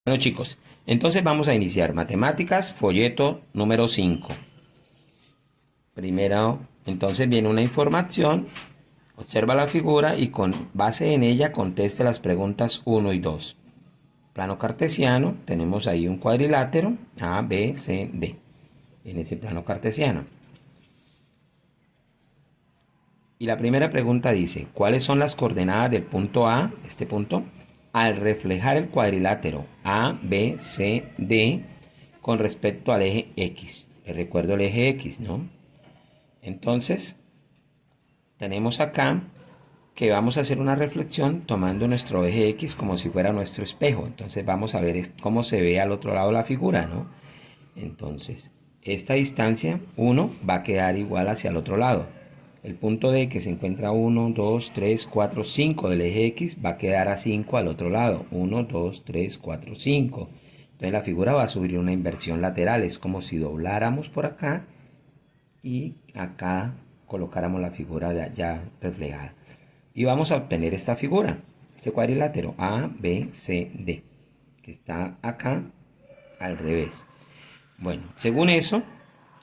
Bueno chicos, entonces vamos a iniciar matemáticas, folleto número 5. Primero, entonces viene una información, observa la figura y con base en ella conteste las preguntas 1 y 2. Plano cartesiano, tenemos ahí un cuadrilátero A, B, C, D, en ese plano cartesiano. Y la primera pregunta dice, ¿cuáles son las coordenadas del punto A, este punto, al reflejar el cuadrilátero A, B, C, D con respecto al eje X? Les recuerdo el eje X, ¿no? Entonces, tenemos acá que vamos a hacer una reflexión tomando nuestro eje X como si fuera nuestro espejo. Entonces vamos a ver cómo se ve al otro lado la figura, ¿no? Entonces, esta distancia 1 va a quedar igual hacia el otro lado. El punto D que se encuentra 1, 2, 3, 4, 5 del eje X va a quedar a 5 al otro lado. 1, 2, 3, 4, 5. Entonces la figura va a subir una inversión lateral. Es como si dobláramos por acá y acá colocáramos la figura de allá reflejada. Y vamos a obtener esta figura, este cuadrilátero A, B, C, D, que está acá al revés. Bueno, según eso,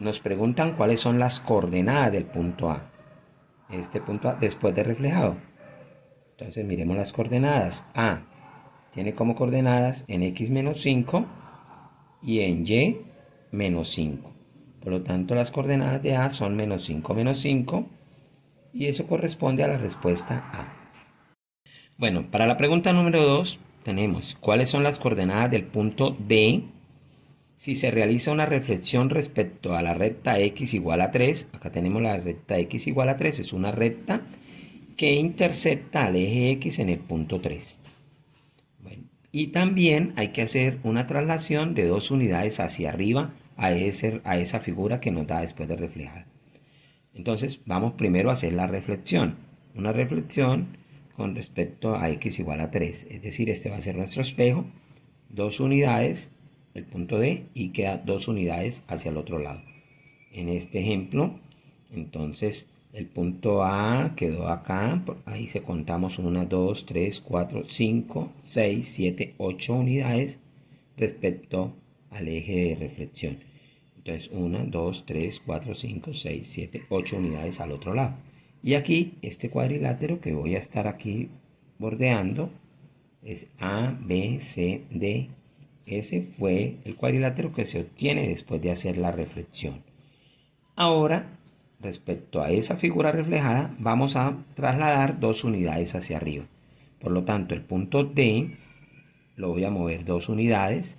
nos preguntan cuáles son las coordenadas del punto A. Este punto A después de reflejado. Entonces miremos las coordenadas. A tiene como coordenadas en X menos 5 y en Y menos 5. Por lo tanto, las coordenadas de A son menos 5 menos 5 y eso corresponde a la respuesta A. Bueno, para la pregunta número 2 tenemos cuáles son las coordenadas del punto D si se realiza una reflexión respecto a la recta X igual a 3. Acá tenemos la recta X igual a 3, es una recta que intersecta al eje X en el punto 3. Bueno, y también hay que hacer una traslación de 2 unidades hacia arriba a esa figura que nos da después de reflejada. Entonces vamos primero a hacer la reflexión. Una reflexión con respecto a X igual a 3. Es decir, este va a ser nuestro espejo. 2 unidades del punto D y queda 2 unidades hacia el otro lado. En este ejemplo, entonces el punto A quedó acá. Ahí se contamos 1, 2, 3, 4, 5, 6, 7, 8 unidades respecto al eje de reflexión. Entonces 1, 2, 3, 4, 5, 6, 7, 8 unidades al otro lado. Y aquí este cuadrilátero que voy a estar aquí bordeando es A, B, C, D. Ese fue el cuadrilátero que se obtiene después de hacer la reflexión. Ahora, respecto a esa figura reflejada, vamos a trasladar 2 unidades hacia arriba. Por lo tanto, el punto D lo voy a mover 2 unidades.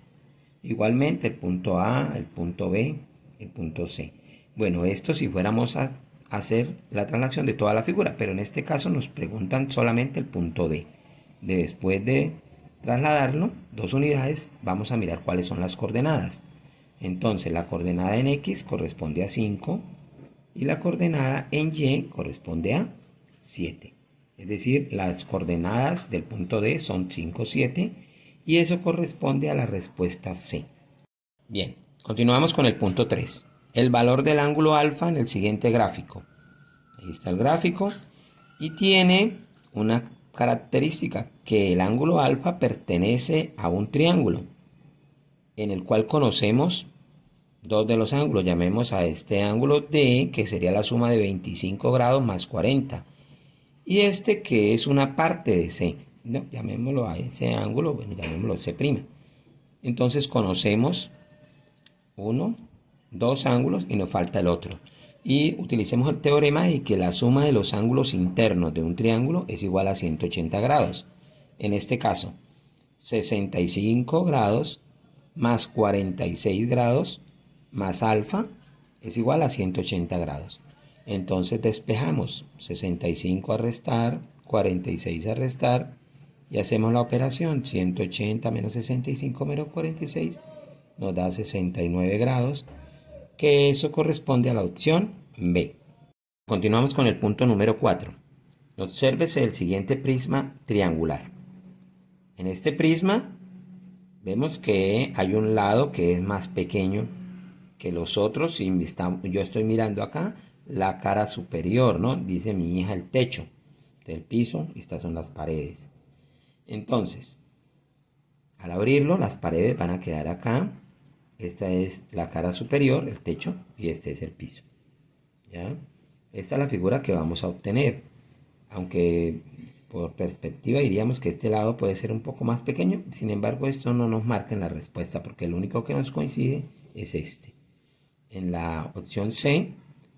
Igualmente el punto A, el punto B, el punto C. Bueno, esto si fuéramos a hacer la traslación de toda la figura, pero en este caso nos preguntan solamente el punto D. Después de trasladarlo 2 unidades, vamos a mirar cuáles son las coordenadas. Entonces la coordenada en X corresponde a 5 y la coordenada en Y corresponde a 7. Es decir, las coordenadas del punto D son 5, 7 y eso corresponde a la respuesta C. Bien, continuamos con el punto 3. El valor del ángulo alfa en el siguiente gráfico. Ahí está el gráfico y tiene una característica que el ángulo alfa pertenece a un triángulo en el cual conocemos dos de los ángulos. Llamemos a este ángulo D, que sería la suma de 25 grados más 40. Y este que es una parte de C. No, llamémoslo a ese ángulo, bueno, llamémoslo C'. Entonces conocemos dos ángulos y nos falta el otro. Y utilicemos el teorema de que la suma de los ángulos internos de un triángulo es igual a 180 grados. En este caso, 65 grados más 46 grados más alfa es igual a 180 grados. Entonces despejamos 65 a restar, 46 a restar y hacemos la operación. 180 menos 65 menos 46 nos da 69 grados, que eso corresponde a la opción B. Continuamos con el punto número 4. Obsérvese el siguiente prisma triangular. En este prisma vemos que hay un lado que es más pequeño que los otros. Si yo estoy mirando acá la cara superior, ¿no? Dice mi hija el techo del piso y estas son las paredes. Entonces, Al abrirlo, las paredes van a quedar acá. Esta es la cara superior, el techo, y este es el piso. ¿Ya? Esta es la figura que vamos a obtener. Aunque por perspectiva diríamos que este lado puede ser un poco más pequeño. Sin embargo, esto no nos marca en la respuesta porque el único que nos coincide es este. En la opción C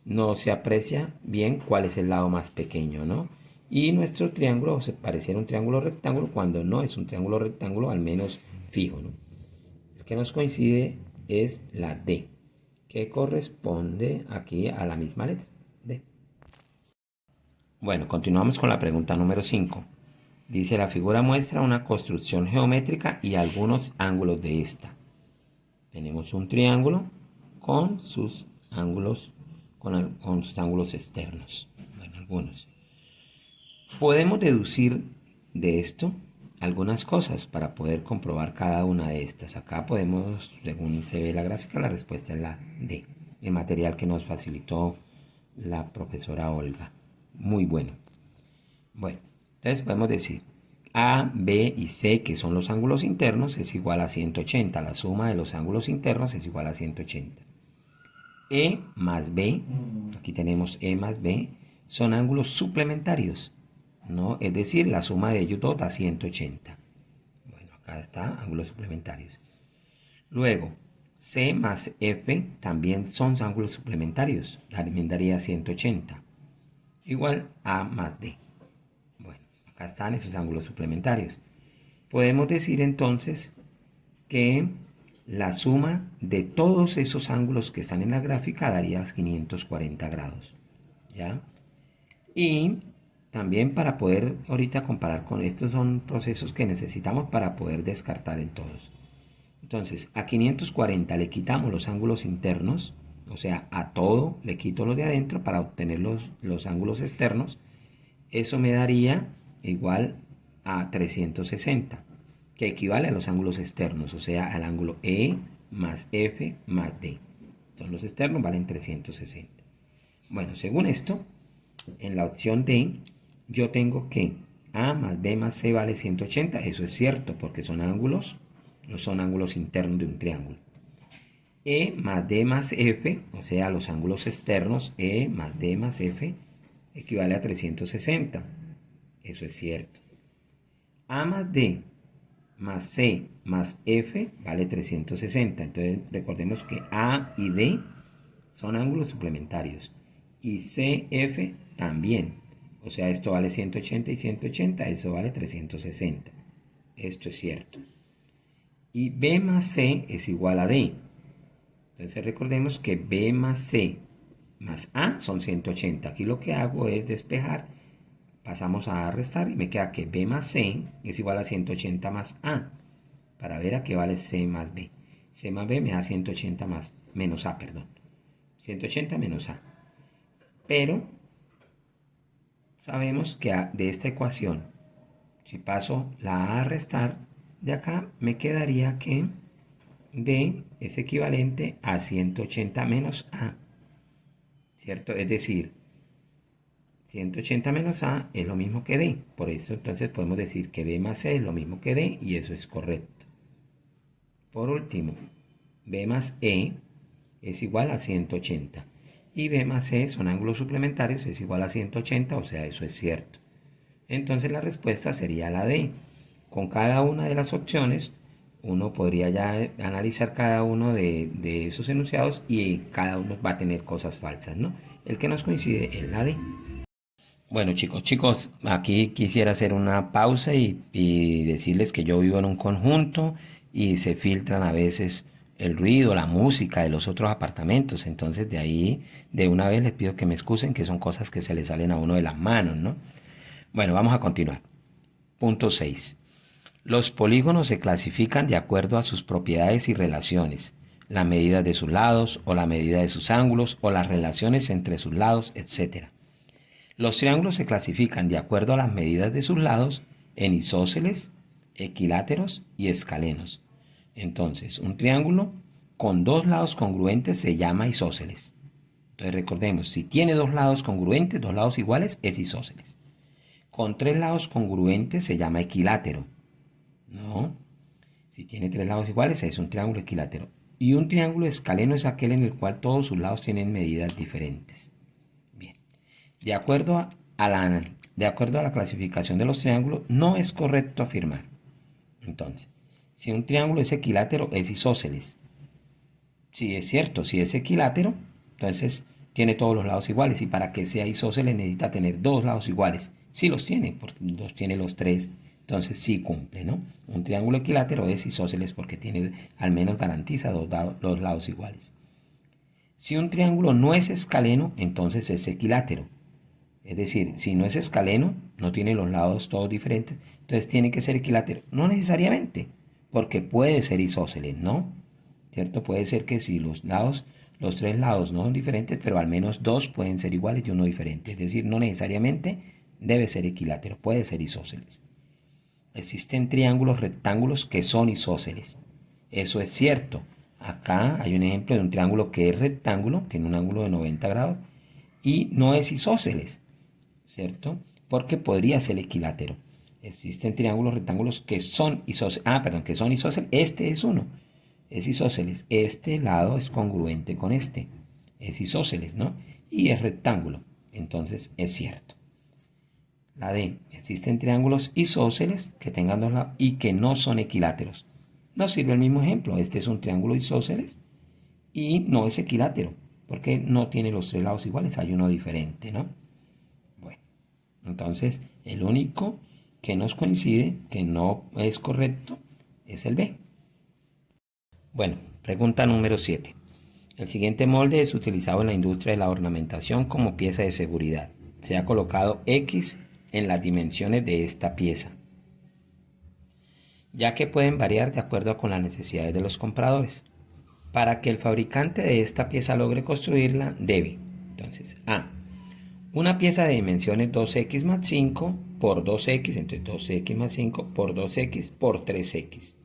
no se aprecia bien cuál es el lado más pequeño, ¿no? Y nuestro triángulo se pareciera un triángulo rectángulo cuando no es un triángulo rectángulo, al menos fijo, ¿no? El que nos coincide es la D, que corresponde aquí a la misma letra, D. Bueno, continuamos con la pregunta número 5. Dice, la figura muestra una construcción geométrica y algunos ángulos de esta. Tenemos un triángulo con sus ángulos, con sus ángulos externos. Bueno, algunos. Podemos deducir de esto algunas cosas para poder comprobar cada una de estas. Acá podemos, según se ve la gráfica, la respuesta es la D, el material que nos facilitó la profesora Olga. Muy bueno. Bueno, entonces podemos decir A, B y C, que son los ángulos internos, es igual a 180. La suma de los ángulos internos es igual a 180. E más B, aquí tenemos E más B, son ángulos suplementarios, ¿no? Es decir, la suma de ellos dos da 180. Bueno, acá está, ángulos suplementarios. Luego, C más F también son ángulos suplementarios, también daría 180. Igual A más D. Bueno, acá están esos ángulos suplementarios. Podemos decir entonces que la suma de todos esos ángulos que están en la gráfica daría 540 grados. ¿Ya? Y también para poder ahorita comparar con estos son procesos que necesitamos para poder descartar en todos. Entonces, a 540 le quitamos los ángulos internos, o sea, a todo le quito los de adentro para obtener los ángulos externos. Eso me daría igual a 360, que equivale a los ángulos externos, o sea, al ángulo E más F más D. Son los externos, valen 360. Bueno, según esto, en la opción D, yo tengo que A más B más C vale 180. Eso es cierto, porque son ángulos, no son ángulos internos de un triángulo. E más D más F, o sea, los ángulos externos, E más D más F, equivale a 360. Eso es cierto. A más D más C más F vale 360. Entonces recordemos que A y D son ángulos suplementarios. Y CF también. O sea, esto vale 180 y 180. Eso vale 360. Esto es cierto. Y B más C es igual a D. Entonces recordemos que B más C más A son 180. Aquí lo que hago es despejar. Pasamos a restar y me queda que B más C es igual a 180 más A. Para ver a qué vale C más B. C más B me da 180 más, menos A, perdón. 180 menos A. Pero sabemos que de esta ecuación, si paso la A a restar, de acá me quedaría que D es equivalente a 180 menos A. ¿Cierto? Es decir, 180 menos A es lo mismo que D. Por eso entonces podemos decir que B más C es lo mismo que D y eso es correcto. Por último, B más E es igual a 180. Y B más C son ángulos suplementarios, es igual a 180, o sea, eso es cierto. Entonces la respuesta sería la D. Con cada una de las opciones, uno podría ya analizar cada uno de esos enunciados y cada uno va a tener cosas falsas, ¿no? El que nos coincide es la D. Bueno, chicos, aquí quisiera hacer una pausa y decirles que yo vivo en un conjunto y se filtran a veces el ruido, la música de los otros apartamentos. Entonces, de ahí, de una vez les pido que me excusen, que son cosas que se le salen a uno de las manos, ¿no? Bueno, vamos a continuar. Punto 6. Los polígonos se clasifican de acuerdo a sus propiedades y relaciones, la medida de sus lados o la medida de sus ángulos o las relaciones entre sus lados, etc. Los triángulos se clasifican de acuerdo a las medidas de sus lados en isósceles, equiláteros y escalenos. Entonces, un triángulo con dos lados congruentes se llama isósceles. Entonces recordemos, si tiene dos lados congruentes, dos lados iguales, es isósceles. Con tres lados congruentes se llama equilátero, ¿no? Si tiene tres lados iguales, es un triángulo equilátero. Y un triángulo escaleno es aquel en el cual todos sus lados tienen medidas diferentes. Bien. De acuerdo a la clasificación de los triángulos, no es correcto afirmar. Entonces, si un triángulo es equilátero, es isósceles. Si es cierto, si es equilátero, entonces tiene todos los lados iguales. Y para que sea isósceles necesita tener dos lados iguales. Si los tiene, porque los tiene los tres, entonces sí cumple, ¿no? Un triángulo equilátero es isósceles porque tiene, al menos garantiza dos lados iguales. Si un triángulo no es escaleno, entonces es equilátero. Es decir, si no es escaleno, no tiene los lados todos diferentes, entonces tiene que ser equilátero. No necesariamente, porque puede ser isósceles, ¿no? ¿Cierto? Puede ser que si los tres lados no son diferentes, pero al menos dos pueden ser iguales y uno diferente. Es decir, no necesariamente debe ser equilátero, puede ser isósceles. Existen triángulos rectángulos que son isósceles. Eso es cierto. Acá hay un ejemplo de un triángulo que es rectángulo, tiene un ángulo de 90 grados y no es isósceles, ¿cierto? Porque podría ser equilátero. Existen triángulos rectángulos que son isósceles. Que son isósceles. Este es uno. Es isósceles. Este lado es congruente con este. Es isósceles, ¿no? Y es rectángulo. Entonces es cierto. La D. Existen triángulos isósceles que tengan dos lados y que no son equiláteros. Nos sirve el mismo ejemplo. Este es un triángulo isósceles y no es equilátero porque no tiene los tres lados iguales. Hay uno diferente, ¿no? Bueno, entonces el único que nos coincide, que no es correcto, es el B. Bueno, pregunta número 7. El siguiente molde es utilizado en la industria de la ornamentación como pieza de seguridad. Se ha colocado X en las dimensiones de esta pieza, ya que pueden variar de acuerdo con las necesidades de los compradores. Para que el fabricante de esta pieza logre construirla, debe, entonces, A. Una pieza de dimensiones 2x más 5 por 2x, entonces 2x más 5 por 2x por 3x.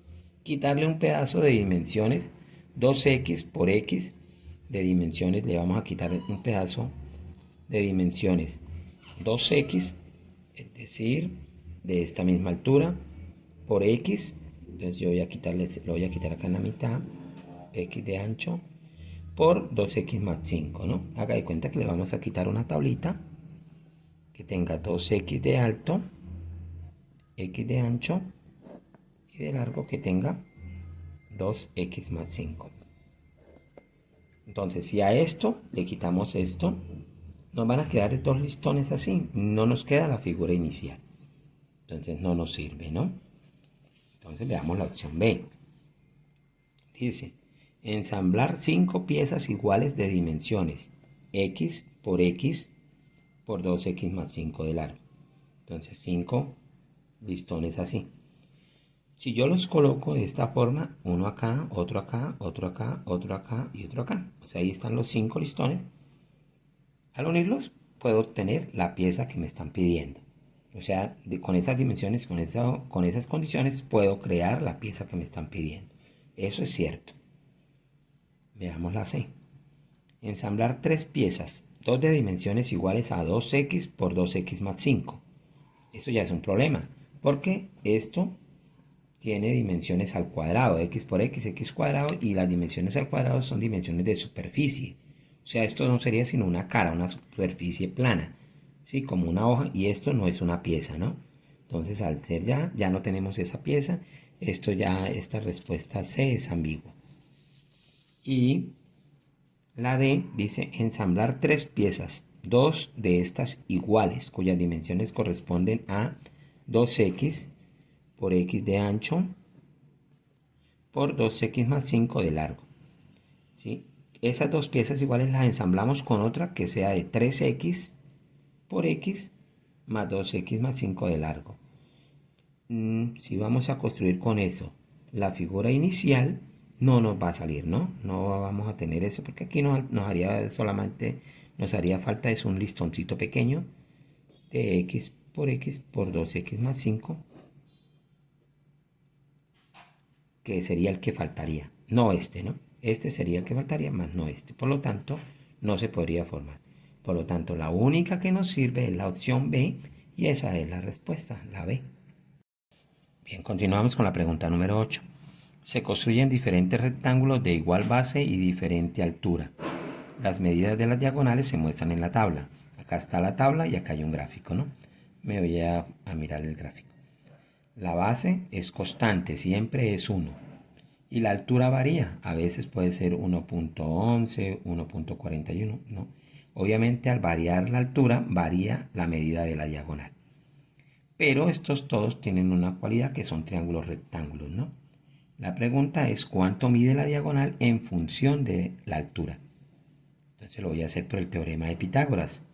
Quitarle un pedazo de dimensiones 2x por x de dimensiones, le vamos a quitar un pedazo de dimensiones 2x, es decir, de esta misma altura, por x. Entonces yo lo voy a quitar acá en la mitad, x de ancho, por 2x más 5, ¿no? Haga de cuenta que le vamos a quitar una tablita que tenga 2x de alto, x de ancho y de largo que tenga 2x más 5. Entonces, si a esto le quitamos esto, nos van a quedar dos listones así. No nos queda la figura inicial. Entonces no nos sirve, ¿no? Entonces veamos la opción B. Dice, ensamblar 5 piezas iguales de dimensiones x por 2x más 5 de largo. Entonces 5 listones así. Si yo los coloco de esta forma, uno acá, otro acá, otro acá, otro acá y otro acá. O sea, ahí están los 5 listones. Al unirlos, puedo obtener la pieza que me están pidiendo. O sea, con esas dimensiones, con esas condiciones, puedo crear la pieza que me están pidiendo. Eso es cierto. Veamos la C. Ensamblar 3 piezas, 2 de dimensiones iguales a 2x por 2x más 5. Eso ya es un problema, porque esto tiene dimensiones al cuadrado, x por x cuadrado, y las dimensiones al cuadrado son dimensiones de superficie. O sea, esto no sería sino una cara, una superficie plana, ¿sí? Como una hoja, y esto no es una pieza, ¿no? Entonces, al ser ya no tenemos esa pieza, esta respuesta C es ambigua. Y la D dice ensamblar 3 piezas, 2 de estas iguales, cuyas dimensiones corresponden a 2x por x de ancho por 2x más 5 de largo, ¿sí? Esas dos piezas iguales las ensamblamos con otra que sea de 3x por x más 2x más 5 de largo. Si vamos a construir con eso la figura inicial, no nos va a salir, ¿no? No vamos a tener eso porque aquí nos haría falta es un listoncito pequeño de x por 2x más 5, que sería el que faltaría, no este, ¿no? Este sería el que faltaría, más no este. Por lo tanto, no se podría formar. Por lo tanto, la única que nos sirve es la opción B y esa es la respuesta, la B. Bien, continuamos con la pregunta número 8. Se construyen diferentes rectángulos de igual base y diferente altura. Las medidas de las diagonales se muestran en la tabla. Acá está la tabla y acá hay un gráfico, ¿no? Me voy a mirar el gráfico. La base es constante, siempre es 1. Y la altura varía. A veces puede ser 1.11, 1.41, ¿no? Obviamente al variar la altura, varía la medida de la diagonal. Pero estos todos tienen una cualidad que son triángulos rectángulos, ¿no? La pregunta es cuánto mide la diagonal en función de la altura. Entonces lo voy a hacer por el teorema de Pitágoras.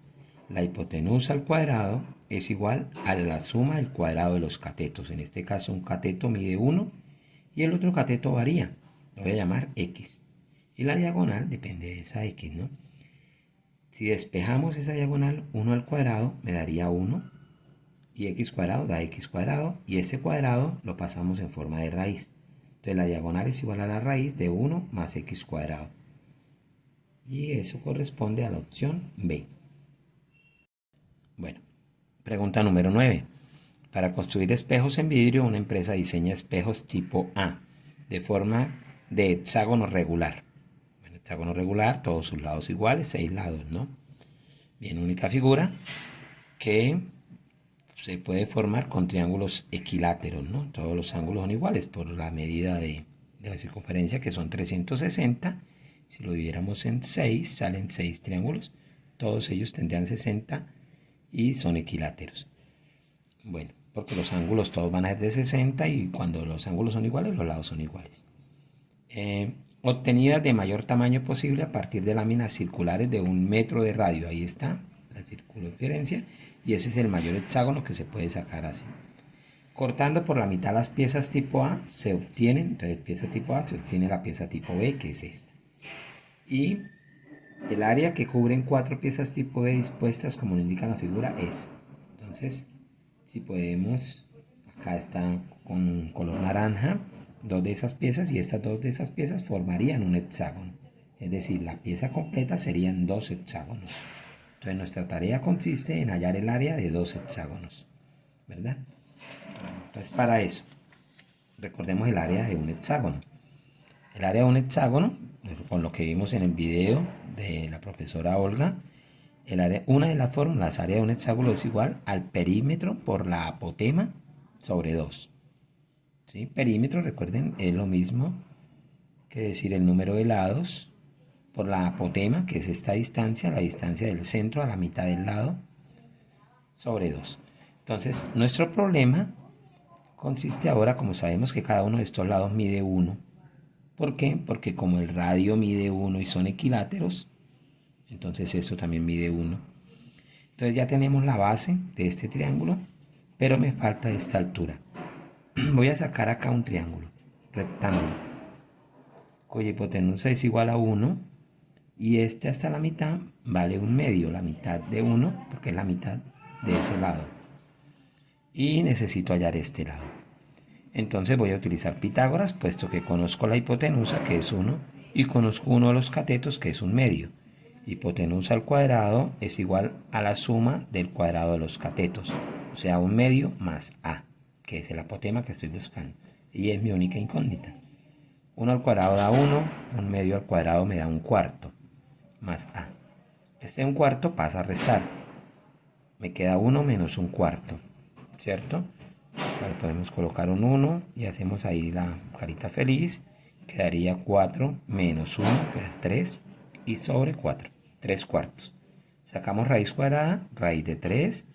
La hipotenusa al cuadrado es igual a la suma del cuadrado de los catetos. En este caso un cateto mide 1 y el otro cateto varía. Lo voy a llamar X. Y la diagonal depende de esa X, ¿no? Si despejamos esa diagonal, 1 al cuadrado me daría 1 y X cuadrado da X cuadrado y ese cuadrado lo pasamos en forma de raíz. Entonces la diagonal es igual a la raíz de 1 más X cuadrado. Y eso corresponde a la opción B. Bueno, pregunta número 9. Para construir espejos en vidrio, una empresa diseña espejos tipo A, de forma de hexágono regular. Bueno, hexágono regular, todos sus lados iguales, 6 lados, ¿no? Bien, única figura que se puede formar con triángulos equiláteros, ¿no? Todos los ángulos son iguales por la medida de la circunferencia, que son 360. Si lo dividiéramos en 6, salen 6 triángulos. Todos ellos tendrían 60 y son equiláteros. Bueno, porque los ángulos todos van a ser de 60 y cuando los ángulos son iguales, los lados son iguales. Obtenidas de mayor tamaño posible a partir de láminas circulares de 1 metro de radio. Ahí está la circunferencia y ese es el mayor hexágono que se puede sacar así. Cortando por la mitad las piezas tipo A se obtienen, entonces pieza tipo A se obtiene la pieza tipo B, que es esta. Y el área que cubren 4 piezas tipo B dispuestas como lo indica la figura es. Entonces, si podemos, acá está con color naranja, 2 de esas piezas y estas 2 de esas piezas formarían un hexágono. Es decir, la pieza completa serían 2 hexágonos. Entonces nuestra tarea consiste en hallar el área de 2 hexágonos, ¿verdad? Entonces para eso, recordemos el área de un hexágono. El área de un hexágono, con lo que vimos en el video de la profesora Olga, una de las fórmulas, área de un hexágono es igual al perímetro por la apotema sobre 2. ¿Sí? Perímetro, recuerden, es lo mismo que decir el número de lados por la apotema, que es esta distancia, la distancia del centro a la mitad del lado, sobre 2. Entonces, nuestro problema consiste ahora, como sabemos que cada uno de estos lados mide 1. ¿Por qué? Porque como el radio mide 1 y son equiláteros, entonces eso también mide 1. Entonces ya tenemos la base de este triángulo, pero me falta esta altura. Voy a sacar acá un triángulo rectángulo, cuya hipotenusa es igual a 1. Y este hasta la mitad vale 1/2, la mitad de 1, porque es la mitad de ese lado. Y necesito hallar este lado. Entonces voy a utilizar Pitágoras, puesto que conozco la hipotenusa, que es 1, y conozco uno de los catetos, que es 1/2. Hipotenusa al cuadrado es igual a la suma del cuadrado de los catetos, o sea, 1/2 más A, que es el apotema que estoy buscando. Y es mi única incógnita. 1 al cuadrado da 1, 1/2 al cuadrado me da 1/4. Más A. Este 1/4 pasa a restar. Me queda 1 menos 1/4. ¿Cierto? Ahí podemos colocar un 1 y hacemos ahí la carita feliz. Quedaría 4 menos 1, que es 3. Y sobre 4, 3/4. Sacamos raíz cuadrada, raíz de 3.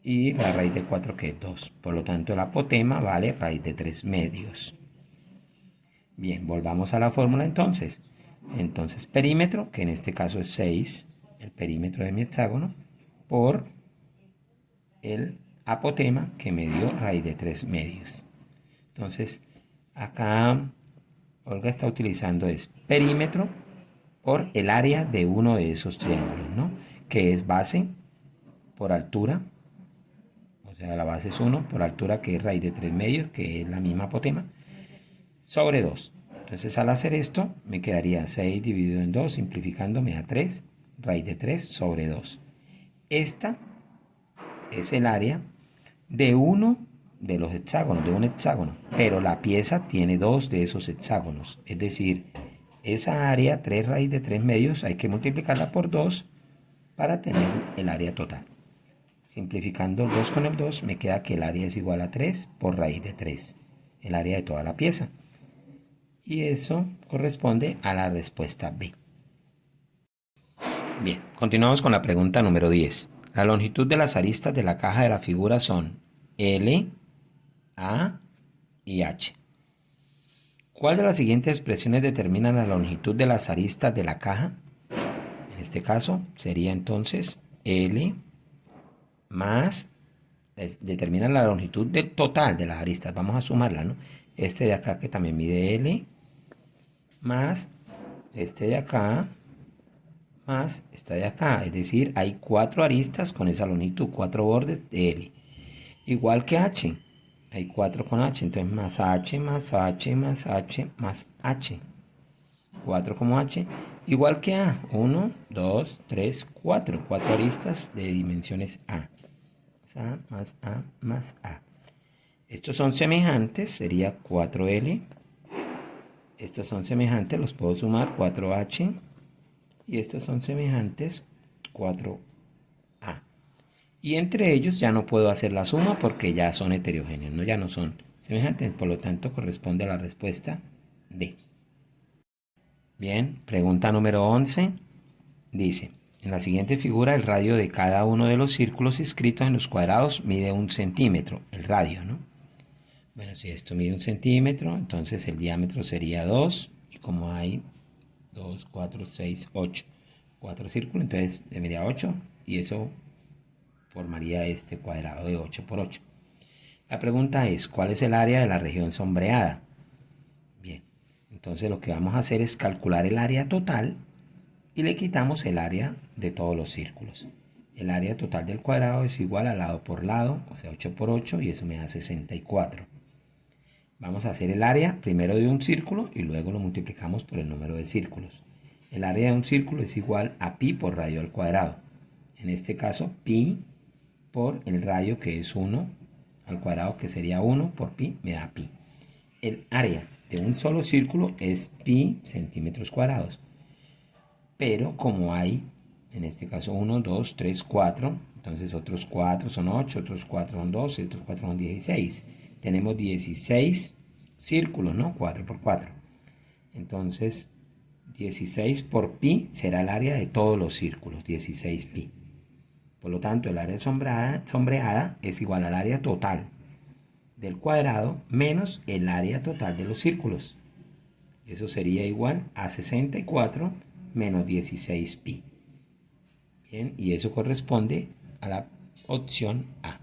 Y la raíz de 4 que es 2. Por lo tanto el apotema vale raíz de 3/2. Bien, volvamos a la fórmula entonces. Entonces perímetro, que en este caso es 6, el perímetro de mi hexágono, por el apotema que me dio raíz de 3/2. Entonces acá Olga está utilizando es perímetro por el área de uno de esos triángulos, ¿no? Que es base por altura, o sea la base es 1 por altura, que es raíz de 3/2, que es la misma apotema, sobre 2. Entonces al hacer esto me quedaría 6 dividido en 2, simplificando me da 3, raíz de 3 sobre 2. Esta es el área de uno de los hexágonos, de un hexágono, pero la pieza tiene 2 de esos hexágonos. Es decir, esa área, 3 raíz de 3 medios, hay que multiplicarla por 2 para tener el área total. Simplificando el 2 con el 2, me queda que el área es igual a 3 por raíz de 3, el área de toda la pieza. Y eso corresponde a la respuesta B. Bien, continuamos con la pregunta número 10. La longitud de las aristas de la caja de la figura son L, A y H. ¿Cuál de las siguientes expresiones determina la longitud de las aristas de la caja? En este caso sería entonces L más, determina la longitud del total de las aristas. Vamos a sumarla, ¿no? Este de acá que también mide L, más este de acá, más esta de acá. Es decir, hay 4 aristas con esa longitud, 4 bordes de L. Igual que H. Hay 4 con H, entonces más H, más H, más H, más H. 4 como H, igual que A. 1, 2, 3, 4. 4 aristas de dimensiones A. A más A más A. Estos son semejantes, sería 4L. Estos son semejantes, los puedo sumar, 4H. Y estos son semejantes, 4A. Y entre ellos ya no puedo hacer la suma porque ya son heterogéneos, ¿no? Ya no son semejantes, por lo tanto corresponde a la respuesta D. Bien, pregunta número 11. Dice, en la siguiente figura el radio de cada uno de los círculos inscritos en los cuadrados mide 1 centímetro, el radio, ¿no? Bueno, si esto mide 1 centímetro, entonces el diámetro sería 2, y como hay 2, 4, 6, 8, 4 círculos, entonces debería 8, y eso formaría este cuadrado de 8 por 8. La pregunta es, ¿cuál es el área de la región sombreada? Bien, entonces lo que vamos a hacer es calcular el área total y le quitamos el área de todos los círculos. El área total del cuadrado es igual a lado por lado, o sea 8 por 8, y eso me da 64. Vamos a hacer el área primero de un círculo y luego lo multiplicamos por el número de círculos. El área de un círculo es igual a pi por radio al cuadrado. En este caso, pi por el radio, que es 1 al cuadrado, que sería 1 por pi, me da pi. El área de un solo círculo es pi centímetros cuadrados. Pero como hay, en este caso 1, 2, 3, 4, entonces otros 4 son 8, otros 4 son 12, otros 4 son 16. Tenemos 16 círculos, ¿no? 4 por 4. Entonces, 16 por pi será el área de todos los círculos, 16 pi. Por lo tanto, el área sombreada es igual al área total del cuadrado menos el área total de los círculos. Eso sería igual a 64 menos 16 pi. Bien, y eso corresponde a la opción A.